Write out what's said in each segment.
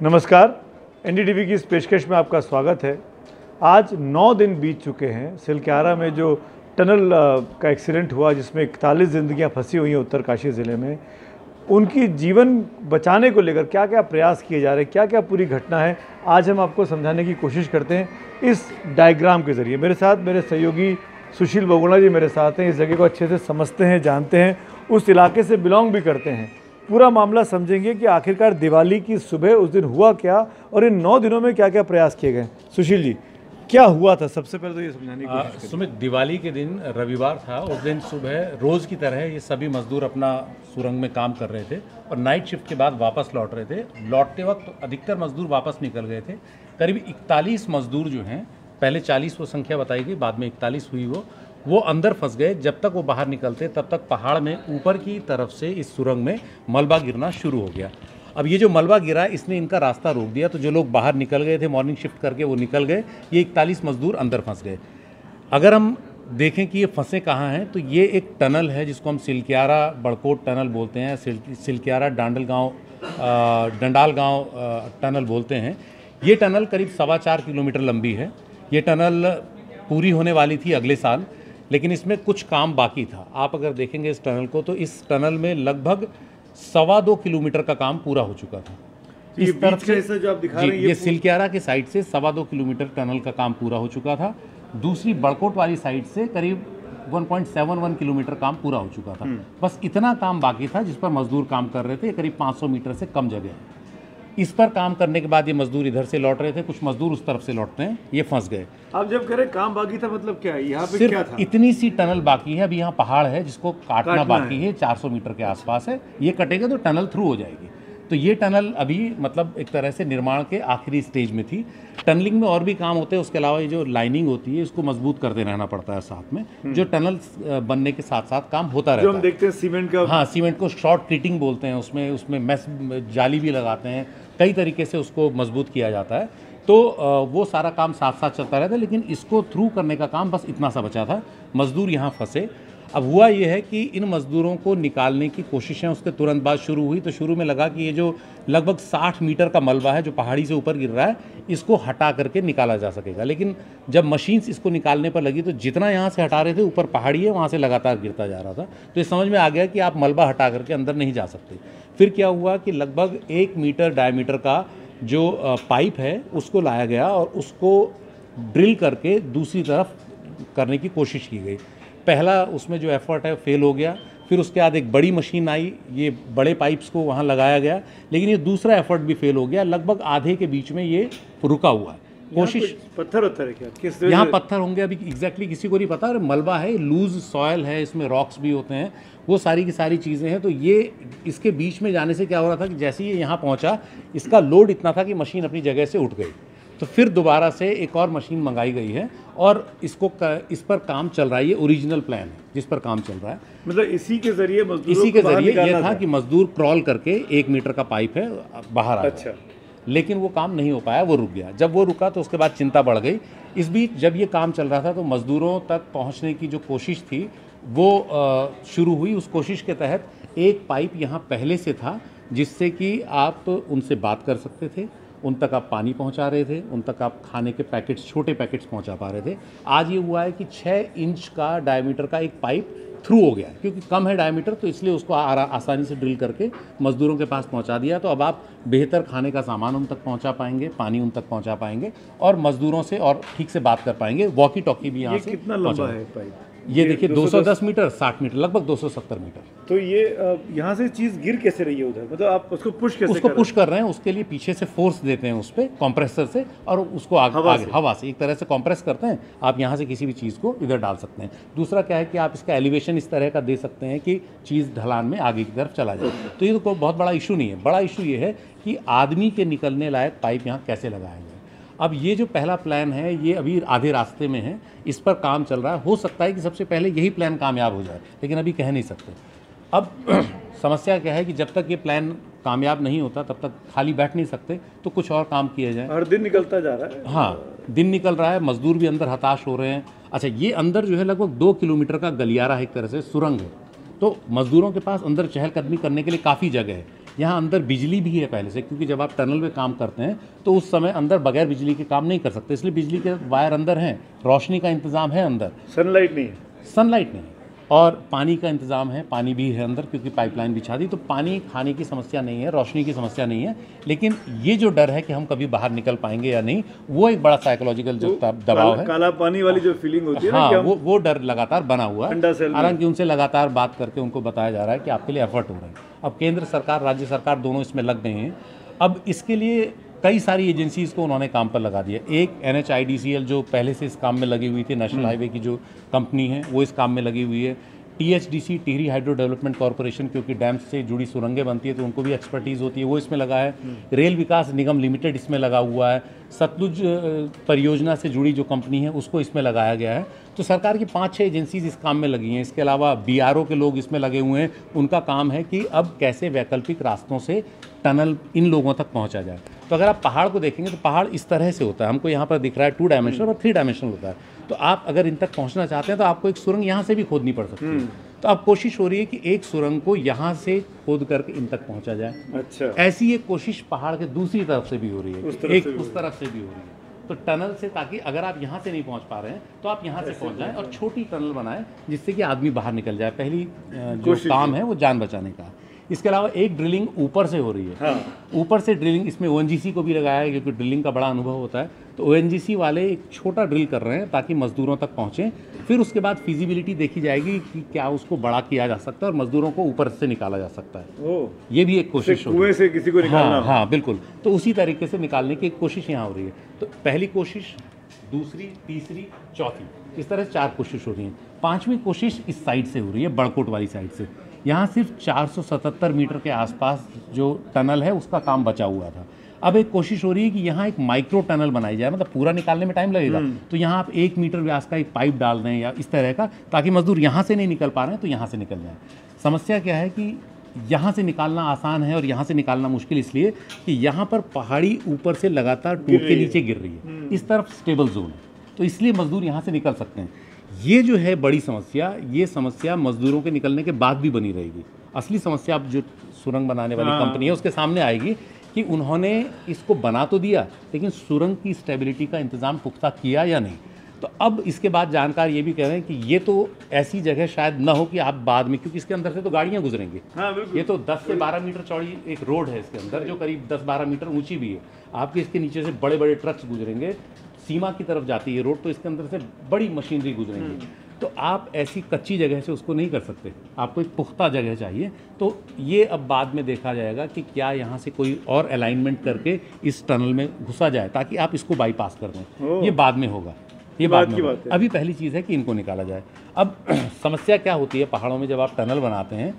नमस्कार, एनडीटीवी की इस पेशकश में आपका स्वागत है। आज 9 दिन बीत चुके हैं सिलक्यारा में जो टनल का एक्सीडेंट हुआ जिसमें 41 ज़िंदगियां फंसी हुई हैं उत्तरकाशी ज़िले में। उनकी जीवन बचाने को लेकर क्या क्या प्रयास किए जा रहे हैं, क्या क्या पूरी घटना है, आज हम आपको समझाने की कोशिश करते हैं इस डायग्राम के ज़रिए। मेरे साथ मेरे सहयोगी सुशील बगुणा जी मेरे साथ हैं, इस जगह को अच्छे से समझते हैं, जानते हैं, उस इलाके से बिलोंग भी करते हैं। पूरा मामला समझेंगे कि आखिरकार दिवाली की सुबह उस दिन हुआ क्या और इन 9 दिनों में क्या क्या प्रयास किए गए। सुशील जी, क्या हुआ था? सबसे पहले तो ये समझाने की कोशिश करें। सुमित, दिवाली के दिन रविवार था। उस दिन सुबह रोज़ की तरह ये सभी मजदूर अपना सुरंग में काम कर रहे थे और नाइट शिफ्ट के बाद वापस लौट रहे थे। लौटते वक्त अधिकतर मजदूर वापस निकल गए थे। करीब 41 मजदूर जो हैं, पहले 40 वो संख्या बताई गई, बाद में 41 हुई वो अंदर फंस गए। जब तक वो बाहर निकलते तब तक पहाड़ में ऊपर की तरफ से इस सुरंग में मलबा गिरना शुरू हो गया। अब ये जो मलबा गिरा इसने इनका रास्ता रोक दिया, तो जो लोग बाहर निकल गए थे मॉर्निंग शिफ्ट करके वो निकल गए। ये 41 मजदूर अंदर फंस गए। अगर हम देखें कि ये फंसे कहाँ हैं, तो ये एक टनल है जिसको हम सिलक्यारा बड़कोट टनल बोलते हैं, सिलक्यारा डंडाल गाँव टनल बोलते हैं। ये टनल करीब 4.25 किलोमीटर लंबी है। ये टनल पूरी होने वाली थी अगले साल, लेकिन इसमें कुछ काम बाकी था। आप अगर देखेंगे इस टनल को, तो इस टनल में लगभग 2.25 किलोमीटर का काम पूरा हो चुका था। इस तरफ से जो आप दिखा रहे हैं ये सिलक्यारा के साइड से 2.25 किलोमीटर टनल का काम पूरा हो चुका था। दूसरी बड़कोट वाली साइड से करीब 1.71 किलोमीटर काम पूरा हो चुका था। बस इतना काम बाकी था जिस पर मजदूर काम कर रहे थे। करीब 500 मीटर से कम जगह है। इस पर काम करने के बाद ये मजदूर इधर से लौट रहे थे, कुछ मजदूर उस तरफ से लौटते हैं, ये फंस गए। आप जब कह रहे काम बाकी था, मतलब क्या है यहाँ पे? सिर्फ क्या था? इतनी सी टनल बाकी है। अभी यहाँ पहाड़ है जिसको काटना बाकी है, 400 मीटर के आसपास है। ये कटेगा तो टनल थ्रू हो जाएगी। तो ये टनल अभी मतलब एक तरह से निर्माण के आखिरी स्टेज में थी। टनलिंग में और भी काम होते हैं, उसके अलावा ये जो लाइनिंग होती है इसको मजबूत करते रहना पड़ता है साथ में, जो टनल बनने के साथ साथ काम होता रहता है। जो हम देखते हैं सीमेंट का, हाँ, सीमेंट को शॉर्ट ट्रीटिंग बोलते हैं। उसमें मैस जाली भी लगाते हैं, कई तरीके से उसको मजबूत किया जाता है। तो वो सारा काम साथ साथ चलता रहता है, लेकिन इसको थ्रू करने का काम बस इतना सा बचा था। मजदूर यहाँ फंसे। अब हुआ ये है कि इन मजदूरों को निकालने की कोशिशें उसके तुरंत बाद शुरू हुई। तो शुरू में लगा कि ये जो लगभग 60 मीटर का मलबा है जो पहाड़ी से ऊपर गिर रहा है, इसको हटा करके निकाला जा सकेगा। लेकिन जब मशीन्स इसको निकालने पर लगी तो जितना यहाँ से हटा रहे थे, ऊपर पहाड़ी है वहाँ से लगातार गिरता जा रहा था। तो ये समझ में आ गया कि आप मलबा हटा करके अंदर नहीं जा सकते। फिर क्या हुआ कि लगभग 1 मीटर डायमीटर का जो पाइप है उसको लाया गया और उसको ड्रिल करके दूसरी तरफ करने की कोशिश की गई। पहला उसमें जो एफर्ट है फेल हो गया। फिर उसके बाद एक बड़ी मशीन आई, ये बड़े पाइप्स को वहाँ लगाया गया, लेकिन ये दूसरा एफर्ट भी फेल हो गया। लगभग आधे के बीच में ये रुका हुआ है। कोशिश पत्थर है क्या? किस यहाँ पत्थर होंगे अभी एग्जैक्टली किसी को नहीं पता। और मलबा है, लूज सॉयल है, इसमें रॉक्स भी होते हैं, वो सारी की सारी चीज़ें हैं। तो ये इसके बीच में जाने से क्या हो रहा था कि जैसे ही ये यहाँ पहुँचा, इसका लोड इतना था कि मशीन अपनी जगह से उठ गई। तो फिर दोबारा से एक और मशीन मंगाई गई है और इस पर काम चल रहा है। ये ओरिजिनल प्लान है जिस पर काम चल रहा है। मतलब इसी के जरिए ये था कि मजदूर क्रॉल करके 1 मीटर का पाइप है बाहर आ। अच्छा। लेकिन वो काम नहीं हो पाया, वो रुक गया। जब वो रुका तो उसके बाद चिंता बढ़ गई। इस बीच जब ये काम चल रहा था तो मजदूरों तक पहुंचने की जो कोशिश थी वो शुरू हुई। उस कोशिश के तहत एक पाइप यहाँ पहले से था जिससे कि आप उनसे बात कर सकते थे, उन तक आप पानी पहुंचा रहे थे, उन तक आप खाने के पैकेट्स, छोटे पैकेट्स पहुंचा पा रहे थे। आज ये हुआ है कि 6 इंच का डायमीटर का एक पाइप थ्रू हो गया, क्योंकि कम है डायमीटर तो इसलिए उसको आसानी से ड्रिल करके मजदूरों के पास पहुंचा दिया। तो अब आप बेहतर खाने का सामान उन तक पहुंचा पाएंगे, पानी उन तक पहुंचा पाएंगे और मजदूरों से और ठीक से बात कर पाएंगे। वॉकी टॉकी भी यहाँ से। कितना लंबा है पाइप? ये देखिए 210 मीटर, 60 मीटर, लगभग 270 मीटर। तो ये यहाँ से चीज़ गिर कैसे रही है उधर? मतलब आप उसको पुश कर रहे हैं? उसके लिए पीछे से फोर्स देते हैं उस पर कंप्रेसर से और उसको आगे हवा से एक तरह से कंप्रेस करते हैं। आप यहाँ से किसी भी चीज़ को इधर डाल सकते हैं। दूसरा क्या है कि आप इसका एलिवेशन इस तरह का दे सकते हैं कि चीज़ ढलान में आगे की तरफ चला जाए। तो ये तो बहुत बड़ा इशू नहीं है। बड़ा इशू ये है कि आदमी के निकलने लायक पाइप यहाँ कैसे लगाया जाए। अब ये जो पहला प्लान है ये अभी आधे रास्ते में है, इस पर काम चल रहा है। हो सकता है कि सबसे पहले यही प्लान कामयाब हो जाए, लेकिन अभी कह नहीं सकते। अब समस्या क्या है कि जब तक ये प्लान कामयाब नहीं होता तब तक खाली बैठ नहीं सकते, तो कुछ और काम किए जाए। हर दिन निकलता जा रहा है। हाँ, दिन निकल रहा है, मजदूर भी अंदर हताश हो रहे हैं। अच्छा, ये अंदर जो है लगभग 2 किलोमीटर का गलियारा है, एक तरह से सुरंग है। तो मजदूरों के पास अंदर चहलकदमी करने के लिए काफ़ी जगह है। यहाँ अंदर बिजली भी है पहले से, क्योंकि जब आप टनल में काम करते हैं तो उस समय अंदर बगैर बिजली के काम नहीं कर सकते, इसलिए बिजली के वायर अंदर हैं, रोशनी का इंतज़ाम है अंदर, सनलाइट नहीं है, सनलाइट नहीं, और पानी का इंतज़ाम है, पानी भी है अंदर क्योंकि पाइपलाइन बिछा दी, तो पानी खाने की समस्या नहीं है, रोशनी की समस्या नहीं है। लेकिन ये जो डर है कि हम कभी बाहर निकल पाएंगे या नहीं, वो एक बड़ा साइकोलॉजिकल जो दबाव है, काला पानी वाली जो फीलिंग होती है हाँ, ना, वो डर लगातार बना हुआ है। ठंडा सेल में। हालांकि उनसे लगातार बात करके उनको बताया जा रहा है कि आपके लिए एफर्ट हो रहे हैं। अब केंद्र सरकार, राज्य सरकार दोनों इसमें लग गए हैं। अब इसके लिए कई सारी एजेंसीज़ को उन्होंने काम पर लगा दिया। एक NHIDCL जो पहले से इस काम में लगी हुई थी, नेशनल हाईवे की जो कंपनी है, वो इस काम में लगी हुई है। THDC, Tehri hydro development corporation, क्योंकि डैम से जुड़ी सुरंगें बनती है तो उनको भी एक्सपर्टीज़ होती है, वो इसमें लगा है। रेल विकास निगम लिमिटेड इसमें लगा हुआ है। सतलुज परियोजना से जुड़ी जो कंपनी है उसको इसमें लगाया गया है। तो सरकार की 5-6 एजेंसीज इस काम में लगी हैं। इसके अलावा BRO के लोग इसमें लगे हुए हैं। उनका काम है कि अब कैसे वैकल्पिक रास्तों से टनल इन लोगों तक पहुंचा जाए। तो अगर आप पहाड़ को देखेंगे तो पहाड़ इस तरह से होता है, हमको यहाँ पर दिख रहा है 2 डायमेंशनल और 3 डायमेंशनल होता है। तो आप अगर इन तक पहुंचना चाहते हैं तो आपको एक सुरंग यहाँ से भी खोदनी पड़ सकती है। तो अब कोशिश हो रही है कि एक सुरंग को यहाँ से खोद करके इन तक पहुंचा जाए। अच्छा, ऐसी एक कोशिश पहाड़ के दूसरी तरफ से भी हो रही है, उस तरफ से भी हो रही है। तो टनल से, ताकि अगर आप यहाँ से नहीं पहुँच पा रहे हैं तो आप यहाँ से पहुँच जाएं और छोटी टनल बनाएं जिससे कि आदमी बाहर निकल जाए। पहली जो काम है वो जान बचाने का। इसके अलावा एक ड्रिलिंग ऊपर से हो रही है। हाँ। ऊपर से ड्रिलिंग, इसमें ONGC को भी लगाया है क्योंकि ड्रिलिंग का बड़ा अनुभव होता है। तो ONGC वाले एक छोटा ड्रिल कर रहे हैं ताकि मजदूरों तक पहुँचें। फिर उसके बाद फिजिबिलिटी देखी जाएगी कि क्या उसको बड़ा किया जा सकता है और मजदूरों को ऊपर से निकाला जा सकता है। ये भी एक कोशिश हो रही है। कुएं से किसी को निकालना। हाँ, बिल्कुल। तो उसी तरीके से निकालने की एक कोशिश यहाँ हो रही है। तो पहली कोशिश, दूसरी, तीसरी, चौथी, इस तरह 4 कोशिश हो रही हैं। 5वीं कोशिश इस साइड से हो रही है, बड़कोट वाली साइड से। यहाँ सिर्फ 477 मीटर के आसपास जो टनल है उसका काम बचा हुआ था। अब एक कोशिश हो रही है कि यहाँ एक माइक्रो टनल बनाई जाए, मतलब पूरा निकालने में टाइम लगेगा, तो यहाँ आप 1 मीटर व्यास का एक पाइप डाल दें या इस तरह का, ताकि मजदूर यहाँ से नहीं निकल पा रहे हैं तो यहाँ से निकल जाए। समस्या क्या है कि यहाँ से निकालना आसान है और यहाँ से निकालना मुश्किल, इसलिए कि यहाँ पर पहाड़ी ऊपर से लगातार टूट के नीचे गिर रही है, इस तरफ स्टेबल जोन है, तो इसलिए मजदूर यहाँ से निकल सकते हैं। ये जो है बड़ी समस्या, ये समस्या मजदूरों के निकलने के बाद भी बनी रहेगी। असली समस्या अब जो सुरंग बनाने वाली कंपनी है उसके सामने आएगी कि उन्होंने इसको बना तो दिया लेकिन सुरंग की स्टेबिलिटी का इंतज़ाम पुख्ता किया या नहीं। तो अब इसके बाद जानकार ये भी कह रहे हैं कि ये तो ऐसी जगह शायद ना हो कि आप बाद में, क्योंकि इसके अंदर से तो गाड़ियाँ गुजरेंगी। हाँ, ये तो 10 से 12 मीटर चौड़ी एक रोड है इसके अंदर, जो करीब 10-12 मीटर ऊंची भी है। आपके इसके नीचे से बड़े बड़े ट्रक्स गुजरेंगे, सीमा की तरफ जाती है रोड, तो इसके अंदर से बड़ी मशीनरी गुजरेंगी। तो आप ऐसी कच्ची जगह से उसको नहीं कर सकते, आपको एक पुख्ता जगह चाहिए। तो ये अब बाद में देखा जाएगा कि क्या यहाँ से कोई और अलाइनमेंट करके इस टनल में घुसा जाए ताकि आप इसको बाईपास कर दें। ये बाद में होगा, ये बाद में होगा। अभी पहली चीज़ है कि इनको निकाला जाए। अब समस्या क्या होती है पहाड़ों में जब आप टनल बनाते हैं,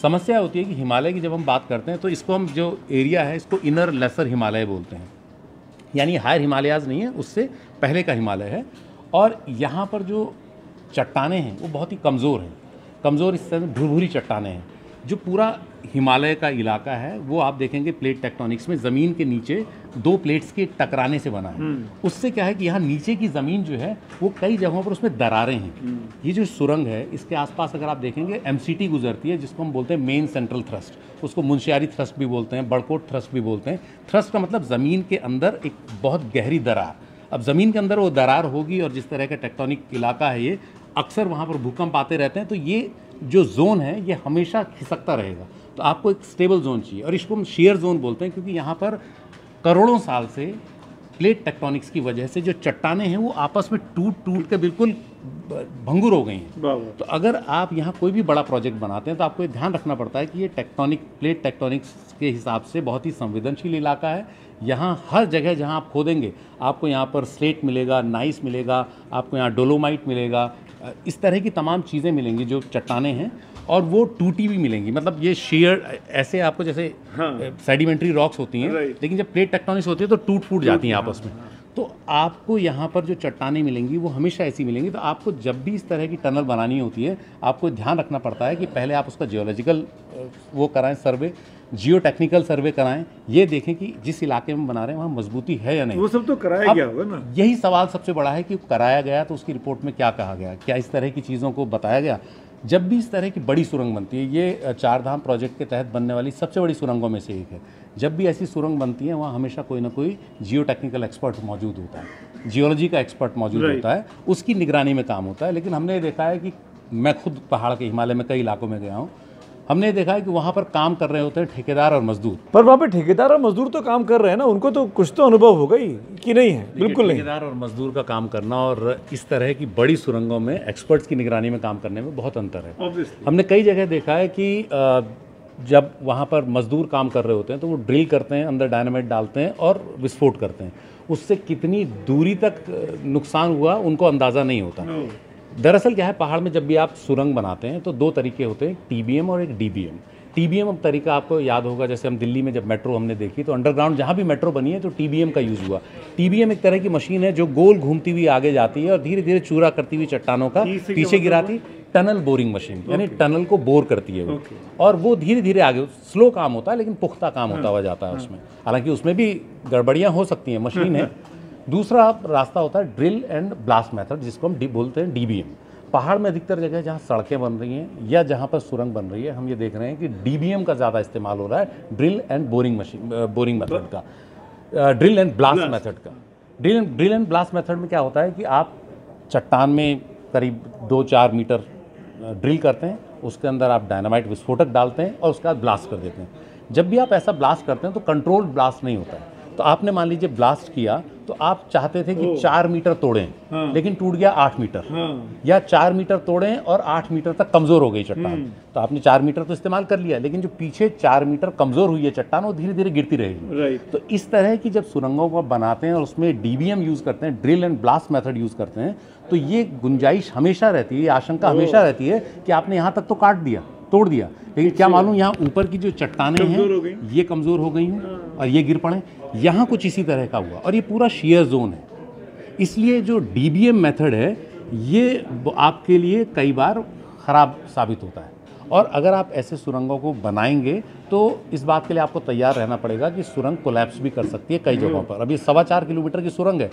समस्या होती है कि हिमालय की जब हम बात करते हैं तो इसको हम जो एरिया है इसको इनर लेसर हिमालय बोलते हैं, यानी हायर हिमालयाज़ नहीं है, उससे पहले का हिमालय है। और यहाँ पर जो चट्टानें हैं वो बहुत ही कमज़ोर हैं, कमज़ोर इस तरह भूरभूरी चट्टानें हैं। जो पूरा हिमालय का इलाका है वो आप देखेंगे प्लेट टेक्टोनिक्स में ज़मीन के नीचे 2 प्लेट्स के टकराने से बना है। उससे क्या है कि यहाँ नीचे की ज़मीन जो है वो कई जगहों पर उसमें दरारें हैं। ये जो सुरंग है इसके आसपास अगर आप देखेंगे MCT गुजरती है, जिसको हम बोलते हैं मेन सेंट्रल थ्रस्ट, उसको मुंशियारी थ्रस्ट भी बोलते हैं, बड़कोट थ्रस्ट भी बोलते हैं। थ्रस्ट का मतलब ज़मीन के अंदर एक बहुत गहरी दरार। अब ज़मीन के अंदर वो दरार होगी और जिस तरह का टेक्टोनिक इलाका है ये, अक्सर वहाँ पर भूकंप आते रहते हैं, तो ये जो जोन है ये हमेशा खिसकता रहेगा। तो आपको एक स्टेबल जोन चाहिए और इसको हम शेयर जोन बोलते हैं, क्योंकि यहाँ पर करोड़ों साल से प्लेट टेक्टोनिक्स की वजह से जो चट्टानें हैं वो आपस में टूट के बिल्कुल भंगुर हो गई हैं। तो अगर आप यहाँ कोई भी बड़ा प्रोजेक्ट बनाते हैं तो आपको ये ध्यान रखना पड़ता है कि ये प्लेट टेक्टोनिक्स के हिसाब से बहुत ही संवेदनशील इलाका है। यहाँ हर जगह जहाँ आप खोदेंगे आपको यहाँ पर स्लेट मिलेगा, नाइस मिलेगा, आपको यहाँ डोलोमाइट मिलेगा, इस तरह की तमाम चीज़ें मिलेंगी जो चट्टानें हैं, और वो टूटी भी मिलेंगी। मतलब ये शेयर ऐसे आपको जैसे सेडिमेंट्री रॉक्स होती हैं, लेकिन जब प्लेट टेक्टोनिक्स होती है तो टूट फूट जाती हैं आपस में। तो आपको यहाँ पर जो चट्टानें मिलेंगी वो हमेशा ऐसी मिलेंगी। तो आपको जब भी इस तरह की टनल बनानी होती है आपको ध्यान रखना पड़ता है कि पहले आप उसका जियोलॉजिकल वो कराएं, सर्वे, जियो टेक्निकल सर्वे कराएं, ये देखें कि जिस इलाके में बना रहे हैं वहाँ मजबूती है या नहीं। वो सब तो कराया गया होगा ना। यही सवाल सबसे बड़ा है कि कराया गया तो उसकी रिपोर्ट में क्या कहा गया, क्या इस तरह की चीज़ों को बताया गया। जब भी इस तरह की बड़ी सुरंग बनती है, ये चारधाम प्रोजेक्ट के तहत बनने वाली सबसे बड़ी सुरंगों में से एक है। जब भी ऐसी सुरंग बनती है वहाँ हमेशा कोई ना कोई जियो टेक्निकल एक्सपर्ट मौजूद होता है, जियोलॉजी का एक्सपर्ट मौजूद होता है, उसकी निगरानी में काम होता है। लेकिन हमने देखा है कि मैं खुद पहाड़ के हिमालय में कई इलाकों में गया हूँ, हमने देखा है कि वहाँ पर काम कर रहे होते हैं ठेकेदार और मजदूर। पर वहाँ पे ठेकेदार और मजदूर तो काम कर रहे हैं ना, उनको तो कुछ तो अनुभव होगा ही कि नहीं है? बिल्कुल नहीं। ठेकेदार और मजदूर का काम करना और इस तरह की बड़ी सुरंगों में एक्सपर्ट्स की निगरानी में काम करने में बहुत अंतर है। हमने कई जगह देखा है कि जब वहाँ पर मजदूर काम कर रहे होते हैं तो वो ड्रिल करते हैं, अंदर डायनामाइट डालते हैं और विस्फोट करते हैं। उससे कितनी दूरी तक नुकसान हुआ उनको अंदाज़ा नहीं होता। दरअसल क्या है, पहाड़ में जब भी आप सुरंग बनाते हैं तो दो तरीके होते हैं, टीबीएम और एक डीबीएम। टीबीएम तरीका आपको याद होगा, जैसे हम दिल्ली में जब मेट्रो हमने देखी तो अंडरग्राउंड जहाँ भी मेट्रो बनी है तो टीबीएम का यूज़ हुआ। टीबीएम एक तरह की मशीन है जो गोल घूमती हुई आगे जाती है और धीरे धीरे चूरा करती हुई चट्टानों का पीछे गिराती। टनल बोरिंग मशीन, यानी टनल को बोर करती है वो, और वो धीरे धीरे आगे, स्लो काम होता है लेकिन पुख्ता काम होता हुआ जाता है उसमें। हालांकि उसमें भी गड़बड़ियाँ हो सकती हैं, मशीन है। दूसरा रास्ता होता है ड्रिल एंड ब्लास्ट मेथड, जिसको हम बोलते हैं डीबीएम। पहाड़ में अधिकतर जगह जहाँ सड़कें बन रही हैं या जहाँ पर सुरंग बन रही है, हम ये देख रहे हैं कि डीबीएम का ज़्यादा इस्तेमाल हो रहा है, ड्रिल एंड बोरिंग मेथड का, ड्रिल एंड ब्लास्ट मेथड का। ड्रिल एंड ब्लास्ट मेथड में क्या होता है कि आप चट्टान में करीब 2-4 मीटर ड्रिल करते हैं, उसके अंदर आप डायनामाइट विस्फोटक डालते हैं और उसके बाद ब्लास्ट कर देते हैं। जब भी आप ऐसा ब्लास्ट करते हैं तो कंट्रोल्ड ब्लास्ट नहीं होता है। तो आपने मान लीजिए ब्लास्ट किया तो आप चाहते थे कि 4 मीटर तोड़ें, लेकिन टूट गया 8 मीटर, या 4 मीटर तोड़ें और 8 मीटर तक कमज़ोर हो गई चट्टान। तो आपने 4 मीटर तो इस्तेमाल कर लिया, लेकिन जो पीछे 4 मीटर कमज़ोर हुई है चट्टान, वो धीरे धीरे गिरती रहेगी। तो इस तरह की जब सुरंगों को बनाते हैं और उसमें डीबीएम यूज़ करते हैं, drill and blast method use करते हैं, तो ये गुंजाइश हमेशा रहती है, ये आशंका हमेशा रहती है कि आपने यहाँ तक तो काट दिया, तोड़ दिया, लेकिन क्या मालूम यहाँ ऊपर की जो चट्टानें हैं ये कमज़ोर हो गई हैं और ये गिर पड़े। यहाँ कुछ इसी तरह का हुआ और ये पूरा शियर जोन है। इसलिए जो डीबीएम मेथड है ये आपके लिए कई बार ख़राब साबित होता है। और अगर आप ऐसे सुरंगों को बनाएंगे तो इस बात के लिए आपको तैयार रहना पड़ेगा कि सुरंग कोलैप्स भी कर सकती है कई जगहों पर। अभी 4.25 किलोमीटर की सुरंग है,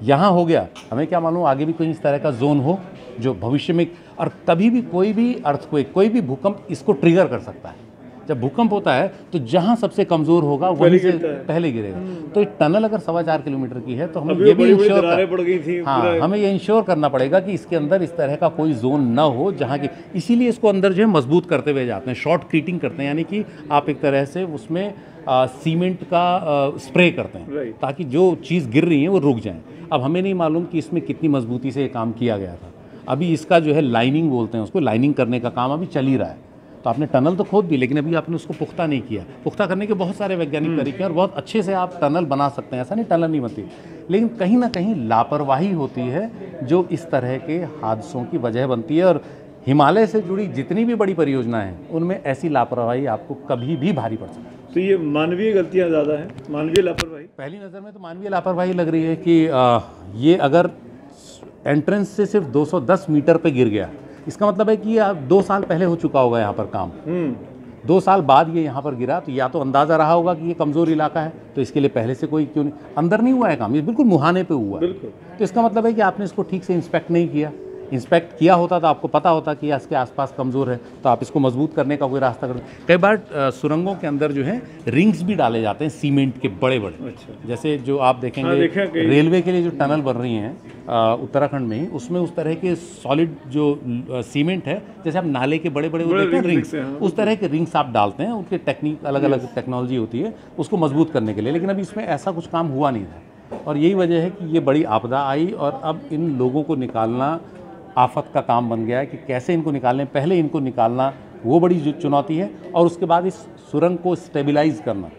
यहाँ हो गया, हमें क्या मालूम आगे भी कोई इस तरह का जोन हो जो भविष्य में, और कभी भी कोई भी अर्थक्वेक, कोई भी भूकंप इसको ट्रिगर कर सकता है। जब भूकंप होता है तो जहाँ सबसे कमज़ोर होगा वहीं से पहले गिरेगा। तो एक टनल अगर 4.25 किलोमीटर की है तो हमें ये भी हमें ये इंश्योर करना पड़ेगा कि इसके अंदर इस तरह का कोई जोन ना हो जहाँ की, इसीलिए इसको अंदर जो है मजबूत करते हुए जाते हैं, शॉर्ट क्रीटिंग करते हैं, यानी कि आप एक तरह से उसमें सीमेंट का स्प्रे करते हैं ताकि जो चीज़ गिर रही है वो रुक जाए। अब हमें नहीं मालूम कि इसमें कितनी मजबूती से ये काम किया गया था। अभी इसका जो है लाइनिंग बोलते हैं उसको, लाइनिंग करने का काम अभी चल ही रहा है। तो आपने टनल तो खोद दी लेकिन अभी आपने उसको पुख्ता नहीं किया। पुख्ता करने के बहुत सारे वैज्ञानिक तरीके हैं और बहुत अच्छे से आप टनल बना सकते हैं, ऐसा नहीं टनल नहीं बनती, लेकिन कहीं ना कहीं लापरवाही होती है जो इस तरह के हादसों की वजह बनती है। और हिमालय से जुड़ी जितनी भी बड़ी परियोजनाएं हैं उनमें ऐसी लापरवाही आपको कभी भी भारी पड़ सकती है। तो ये मानवीय गलतियाँ ज़्यादा हैं, मानवीय लापरवाही। पहली नज़र में तो मानवीय लापरवाही लग रही है कि ये अगर एंट्रेंस से सिर्फ 210 मीटर पे गिर गया, इसका मतलब है कि 2 साल पहले हो चुका होगा यहाँ पर काम। 2 साल बाद ये यहाँ पर गिरा, तो या तो अंदाज़ा रहा होगा कि ये कमज़ोर इलाका है, तो इसके लिए पहले से कोई क्यों नहीं, अंदर नहीं हुआ है काम, ये बिल्कुल मुहाने पे हुआ है। तो इसका मतलब है कि आपने इसको ठीक से इंस्पेक्ट नहीं किया। इंस्पेक्ट किया होता तो आपको पता होता कि इसके आसपास कमज़ोर है, तो आप इसको मजबूत करने का कोई रास्ता कर। कई बार सुरंगों के अंदर जो है रिंग्स भी डाले जाते हैं सीमेंट के बड़े बड़े। जैसे जो आप देखेंगे रेलवे के लिए जो टनल बन रही हैं उत्तराखंड में ही, उसमें उस तरह के सॉलिड जो सीमेंट है, जैसे आप नाले के बड़े बड़े रिंग्स, उस तरह के रिंग्स आप डालते हैं। उनके टेक्निक अलग अलग टेक्नोलॉजी होती है उसको मजबूत करने के लिए, लेकिन अभी इसमें ऐसा कुछ काम हुआ नहीं था। और यही वजह है कि ये बड़ी आपदा आई और अब इन लोगों को निकालना आफत का काम बन गया है कि कैसे इनको निकालने। पहले इनको निकालना वो बड़ी चुनौती है और उसके बाद इस सुरंग को स्टेबलाइज करना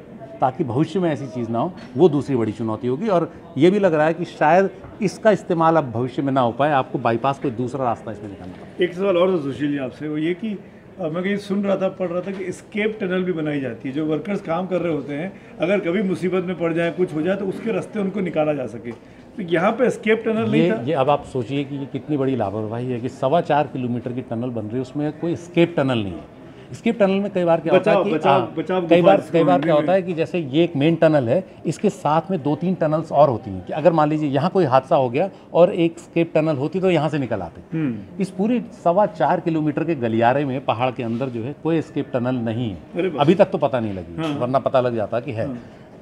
ताकि भविष्य में ऐसी चीज़ ना हो, वो दूसरी बड़ी चुनौती होगी। और ये भी लग रहा है कि शायद इसका इस्तेमाल अब भविष्य में ना हो पाए, आपको बाईपास कोई दूसरा रास्ता इसमें निकालना पड़ेगा। एक सवाल और सुशील जी आपसे, वो ये कि मैं कहीं सुन रहा था, पढ़ रहा था कि एस्केप टनल भी बनाई जाती है। जो वर्कर्स काम कर रहे होते हैं अगर कभी मुसीबत में पड़ जाए, कुछ हो जाए, तो उसके रास्ते उनको निकाला जा सके। तो यहाँ पे एस्केप टनल नहीं था। ये अब आप सोचिए कि ये कितनी बड़ी लापरवाही है कि 4.25 किलोमीटर की टनल बन रही है, उसमें कोई एस्केप टनल नहीं है। स्किप टनल में कई बार क्या होता है कि बचाव कई बार क्या होता है कि जैसे ये एक मेन टनल है, इसके साथ में 2-3 टनल्स और होती हैं कि अगर मान लीजिए यहाँ कोई हादसा हो गया और एक स्किप टनल होती तो यहाँ से निकल आते। इस पूरी 4.25 किलोमीटर के गलियारे में पहाड़ के अंदर जो है कोई स्किप टनल नहीं है, अभी तक तो पता नहीं लगी, वरना पता लग जाता कि है।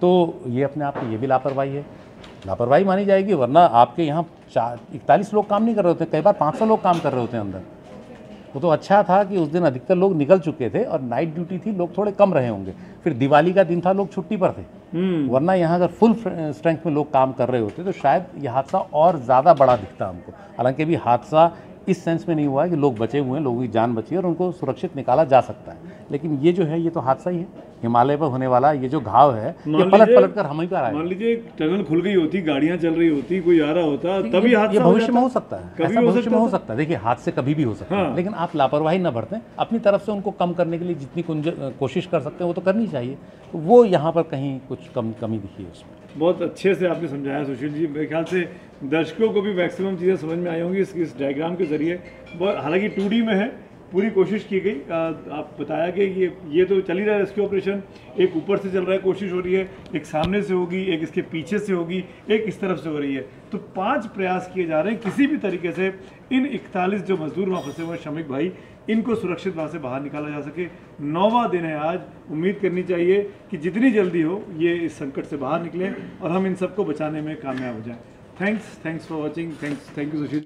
तो ये अपने आप में ये भी लापरवाही है, लापरवाही मानी जाएगी, वरना आपके यहाँ 41 लोग काम नहीं कर रहे होते, कई बार 500 लोग काम कर रहे होते हैं अंदर। वो तो अच्छा था कि उस दिन अधिकतर लोग निकल चुके थे और नाइट ड्यूटी थी, लोग थोड़े कम रहे होंगे, फिर दिवाली का दिन था, लोग छुट्टी पर थे, वरना यहाँ अगर फुल स्ट्रेंथ में लोग काम कर रहे होते तो शायद यह हादसा और ज़्यादा बड़ा दिखता हमको। हालांकि अभी हादसा इस सेंस में नहीं हुआ है कि लोग बचे हुए हैं, लोगों की जान बची है और उनको सुरक्षित निकाला जा सकता है, लेकिन ये जो है ये तो हादसा ही है। हिमालय पर होने वाला ये जो घाव है ये पलट कर हम ही पर आए। मान लीजिए टनल खुल गई होती, गाड़ियां चल रही होती, कोई आ रहा होता, तभी हादसा ये भविष्य में हो सकता है, कभी भविष्य में हो सकता है। देखिए हादसे कभी भी हो सकते हैं, लेकिन आप लापरवाही न बरतें, अपनी तरफ से उनको कम करने के लिए जितनी कोशिश कर सकते हैं वो तो करनी चाहिए। तो वो यहाँ पर कहीं कुछ कमी दिखी है उसमें। बहुत अच्छे से आपने समझाया सुशील जी, मेरे ख्याल से दर्शकों को भी मैक्सिमम चीज़ें समझ में आई होंगी इस डायग्राम के जरिए। हालांकि 2D में है, पूरी कोशिश की गई। आप बताया कि ये तो चल ही रहा है रेस्क्यू ऑपरेशन, एक ऊपर से चल रहा है, कोशिश हो रही है, एक सामने से होगी, एक इसके पीछे से होगी, एक इस तरफ से हो रही है। तो 5 प्रयास किए जा रहे हैं किसी भी तरीके से इन 41 जो मजदूर वहाँ फंसे हुए श्रमिक भाई, इनको सुरक्षित वहाँ से बाहर निकाला जा सके। 9वां दिन है आज, उम्मीद करनी चाहिए कि जितनी जल्दी हो ये इस संकट से बाहर निकलें और हम इन सबको बचाने में कामयाब हो जाएं। Thanks for watching. Thank you Sushil.